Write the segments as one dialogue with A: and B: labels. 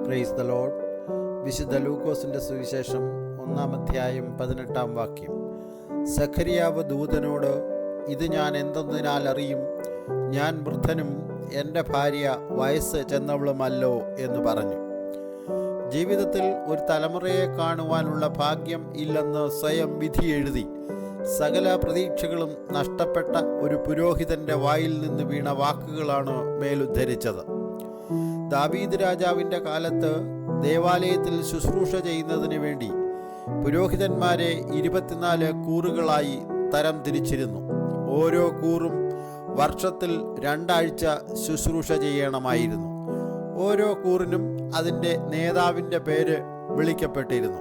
A: Praise the Lord. വിശുദ്ധ ലൂക്കോസിൻ്റെ സുവിശേഷം 1-ാം അധ്യായം 18-ാം വാക്യം. സഖരിയാവ് ദൂതനോട്, ഇത് ഞാൻ എന്തെന്നാൽ അറിയും? ഞാൻ വൃദ്ധനും എൻ്റെ ഭാര്യ വയസ്സ് ചെന്നവളുമല്ലോ എന്ന് പറഞ്ഞു. ജീവിതത്തിൽ ഒരു തലമുറയെ കാണുവാനുള്ള ഭാഗ്യം ഇല്ലെന്ന് സ്വയം വിധി എഴുതി സകല പ്രതീക്ഷകളും നഷ്ടപ്പെട്ട ഒരു പുരോഹിതൻ്റെ വായിൽ നിന്ന് വീണ വാക്കുകളാണ് മേലുദ്ധരിച്ചത്. ദാവീദ് രാജാവിൻ്റെ കാലത്ത് ദേവാലയത്തിൽ ശുശ്രൂഷ ചെയ്യുന്നതിന് വേണ്ടി പുരോഹിതന്മാരെ 24 കൂറുകളായി തരം തിരിച്ചിരുന്നു. ഓരോ കൂറും വർഷത്തിൽ 2 ആഴ്ച ശുശ്രൂഷ ചെയ്യണമായിരുന്നു. ഓരോ കൂറിനും അതിൻ്റെ നേതാവിൻ്റെ പേര് വിളിക്കപ്പെട്ടിരുന്നു.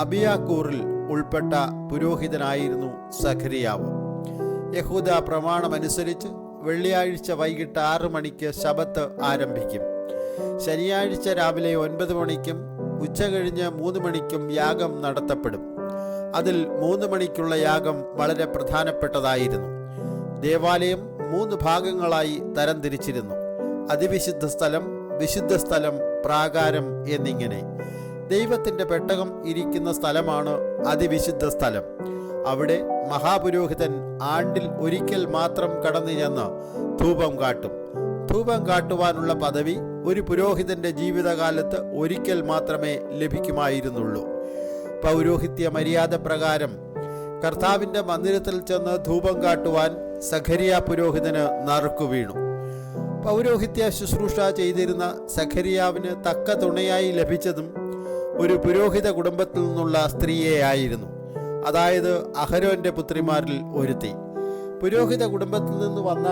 A: അബിയാക്കൂറിൽ ഉൾപ്പെട്ട പുരോഹിതനായിരുന്നു സഖരിയാവ്. യഹൂദ പ്രമാണമനുസരിച്ച് വെള്ളിയാഴ്ച വൈകിട്ട് 6 മണിക്ക് ശബത്ത് ആരംഭിക്കും. ശനിയാഴ്ച രാവിലെ 9 മണിക്കും ഉച്ചകഴിഞ്ഞ് 3 മണിക്കും യാഗം നടത്തപ്പെടും. അതിൽ 3 മണിക്കുള്ള യാഗം വളരെ പ്രധാനപ്പെട്ടതായിരുന്നു. ദേവാലയം 3 ഭാഗങ്ങളായി തരംതിരിച്ചിരുന്നു: അതിവിശുദ്ധ സ്ഥലം, വിശുദ്ധ സ്ഥലം, പ്രാകാരം എന്നിങ്ങനെ. ദൈവത്തിൻ്റെ പെട്ടകം ഇരിക്കുന്ന സ്ഥലമാണ് അതിവിശുദ്ധ സ്ഥലം. അവിടെ മഹാപുരോഹിതൻ ആണ്ടിൽ ഒരിക്കൽ മാത്രം കടന്നു ചെന്ന് ധൂപം കാട്ടും. ധൂപം കാട്ടുവാനുള്ള പദവി ഒരു പുരോഹിതന്റെ ജീവിതകാലത്ത് ഒരിക്കൽ മാത്രമേ ലഭിക്കുമായിരുന്നുള്ളൂ. പൗരോഹിത്യ മര്യാദ പ്രകാരം കർത്താവിൻ്റെ മന്ദിരത്തിൽ ചെന്ന് ധൂപം കാട്ടുവാൻ സഖരിയ പുരോഹിതന് നറുക്കു വീണു. പൗരോഹിത്യ ശുശ്രൂഷ ചെയ്തിരുന്ന സഖരിയാവിന് തക്ക തുണയായി ലഭിച്ചതും ഒരു പുരോഹിത കുടുംബത്തിൽ നിന്നുള്ള സ്ത്രീയെയായിരുന്നു, അതായത് അഹരോന്റെ പുത്രിമാരിൽ ഒരുത്തി. പുരോഹിത കുടുംബത്തിൽ നിന്ന് വന്ന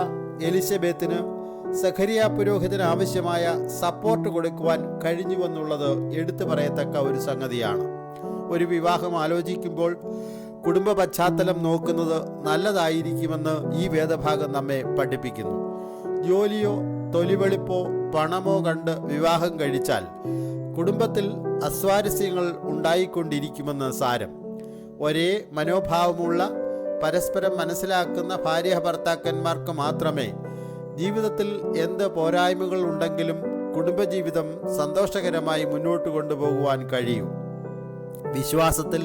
A: എലിസബത്തിന് സഖരിയ പുരോഹിതന് ആവശ്യമായ സപ്പോർട്ട് കൊടുക്കുവാൻ കഴിഞ്ഞുവെന്നുള്ളത് എടുത്തു പറയത്തക്ക ഒരു സംഗതിയാണ്. ഒരു വിവാഹം ആലോചിക്കുമ്പോൾ കുടുംബ പശ്ചാത്തലം നോക്കുന്നത് നല്ലതായിരിക്കുമെന്ന് ഈ വേദഭാഗം നമ്മെ പഠിപ്പിക്കുന്നു. ജോലിയോ തൊലിവെളിപ്പോ പണമോ കണ്ട് വിവാഹം കഴിച്ചാൽ കുടുംബത്തിൽ അസ്വാരസ്യങ്ങൾ ഉണ്ടായിക്കൊണ്ടിരിക്കുമെന്ന് സാരം. ഒരേ മനോഭാവമുള്ള, പരസ്പരം മനസ്സിലാക്കുന്ന ഭാര്യ ഭർത്താക്കന്മാർക്ക് മാത്രമേ ജീവിതത്തിൽ എന്ത് പോരായ്മകൾ ഉണ്ടെങ്കിലും കുടുംബജീവിതം സന്തോഷകരമായി മുന്നോട്ട് കൊണ്ടുപോകുവാൻ കഴിയൂ. വിശ്വാസത്തിൽ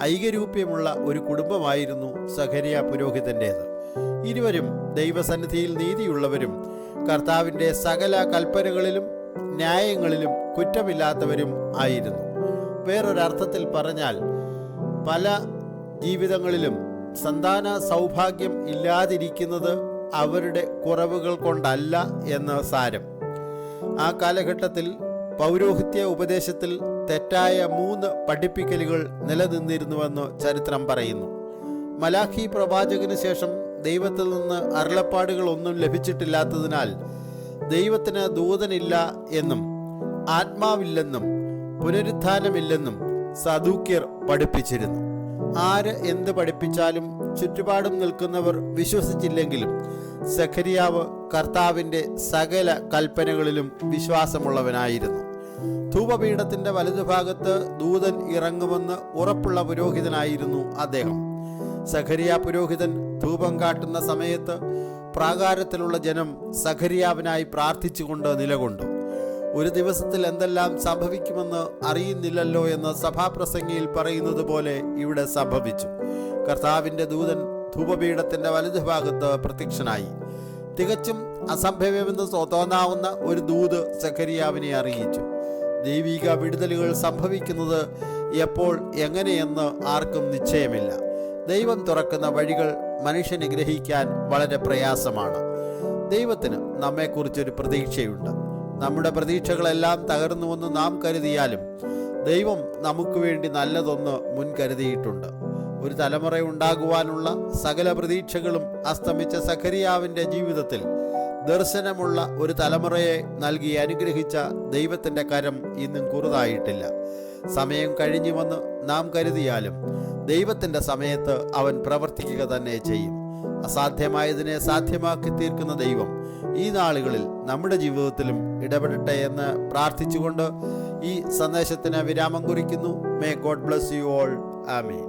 A: ഐകരൂപ്യമുള്ള ഒരു കുടുംബമായിരുന്നു സഖരിയ പുരോഹിതൻ്റേത്. ഇരുവരും ദൈവസന്നിധിയിൽ നീതിയുള്ളവരും കർത്താവിൻ്റെ സകല കൽപ്പനകളിലും ന്യായങ്ങളിലും കുറ്റമില്ലാത്തവരും ആയിരുന്നു. വേറൊരർത്ഥത്തിൽ പറഞ്ഞാൽ, പല ജീവിതങ്ങളിലും സന്താന സൗഭാഗ്യം ഇല്ലാതിരിക്കുന്നത് അവരുടെ കുറവുകൾ കൊണ്ടല്ല എന്ന് സാരം. ആ കാലഘട്ടത്തിൽ പൗരോഹിത്യ ഉപദേശത്തിൽ തെറ്റായ 3 പഠിപ്പിക്കലുകൾ നിലനിന്നിരുന്നുവെന്ന് ചരിത്രം പറയുന്നു. മലാഖി പ്രവാചകന് ശേഷം ദൈവത്തിൽ നിന്ന് അരുളപ്പാടുകളൊന്നും ലഭിച്ചിട്ടില്ലാത്തതിനാൽ ദൈവത്തിന് ദൂതനില്ല എന്നും ആത്മാവില്ലെന്നും പുനരുത്ഥാനമില്ലെന്നും സദൂക്യർ പഠിപ്പിച്ചിരുന്നു. ആര് എന്ത് പഠിപ്പിച്ചാലും ചുറ്റുപാടും നിൽക്കുന്നവർ വിശ്വസിച്ചില്ലെങ്കിലും സഖരിയാവ് കർത്താവിൻ്റെ സകല കൽപ്പനകളിലും വിശ്വാസമുള്ളവനായിരുന്നു. ധൂപപീഠത്തിൻ്റെ വലതുഭാഗത്ത് ദൂതൻ ഇറങ്ങുമെന്ന് ഉറപ്പുള്ള പുരോഹിതനായിരുന്നു അദ്ദേഹം. സഖരിയ പുരോഹിതൻ ധൂപം കാട്ടുന്ന സമയത്ത് പ്രാകാരത്തിലുള്ള ജനം സഖരിയാവിനായി പ്രാർത്ഥിച്ചുകൊണ്ട് നിലകൊണ്ടു. ഒരു ദിവസത്തിൽ എന്തെല്ലാം സംഭവിക്കുമെന്ന് അറിയുന്നില്ലല്ലോ എന്ന് സഭാപ്രസംഗിയിൽ പറയുന്നത് പോലെ ഇവിടെ സംഭവിച്ചു. കർത്താവിൻ്റെ ദൂതൻ ധൂപപീഠത്തിൻ്റെ വലതുഭാഗത്ത് പ്രത്യക്ഷനായി. തികച്ചും അസംഭവ്യമെന്ന് തോന്നാവുന്ന ഒരു ദൂത് സഖരിയാവിനെ അറിയിച്ചു. ദൈവിക വിടുതലുകൾ സംഭവിക്കുന്നത് എപ്പോൾ, എങ്ങനെയെന്ന് ആർക്കും നിശ്ചയമില്ല. ദൈവം തുറക്കുന്ന വഴികൾ മനുഷ്യന് ഗ്രഹിക്കാൻ വളരെ പ്രയാസമാണ്. ദൈവത്തിന് നമ്മെക്കുറിച്ചൊരു പ്രതീക്ഷയുണ്ട്. നമ്മുടെ പ്രതീക്ഷകളെല്ലാം തകർന്നുവെന്ന് നാം കരുതിയാലും ദൈവം നമുക്ക് വേണ്ടി നല്ലതൊന്ന് മുൻകരുതിയിട്ടുണ്ട്. ഒരു തലമുറ ഉണ്ടാകുവാനുള്ള സകല പ്രതീക്ഷകളും അസ്തമിച്ച സഖരിയാവിൻ്റെ ജീവിതത്തിൽ ദർശനമുള്ള ഒരു തലമുറയെ നൽകി അനുഗ്രഹിച്ച ദൈവത്തിൻ്റെ കരം ഇന്നും കുറുതായിട്ടില്ല. സമയം കഴിഞ്ഞുവെന്ന് നാം കരുതിയാലും ദൈവത്തിൻ്റെ സമയത്ത് അവൻ പ്രവർത്തിക്കുക തന്നെ ചെയ്യും. അസാധ്യമായതിനെ സാധ്യമാക്കി തീർക്കുന്ന ദൈവം ഈ നാളുകളിൽ നമ്മുടെ ജീവിതത്തിലും ഇടപെടട്ടെ എന്ന് പ്രാർത്ഥിച്ചുകൊണ്ട് ഈ സന്ദേശത്തിന് വിരാമം കുറിക്കുന്നു. May God bless you all. Amen.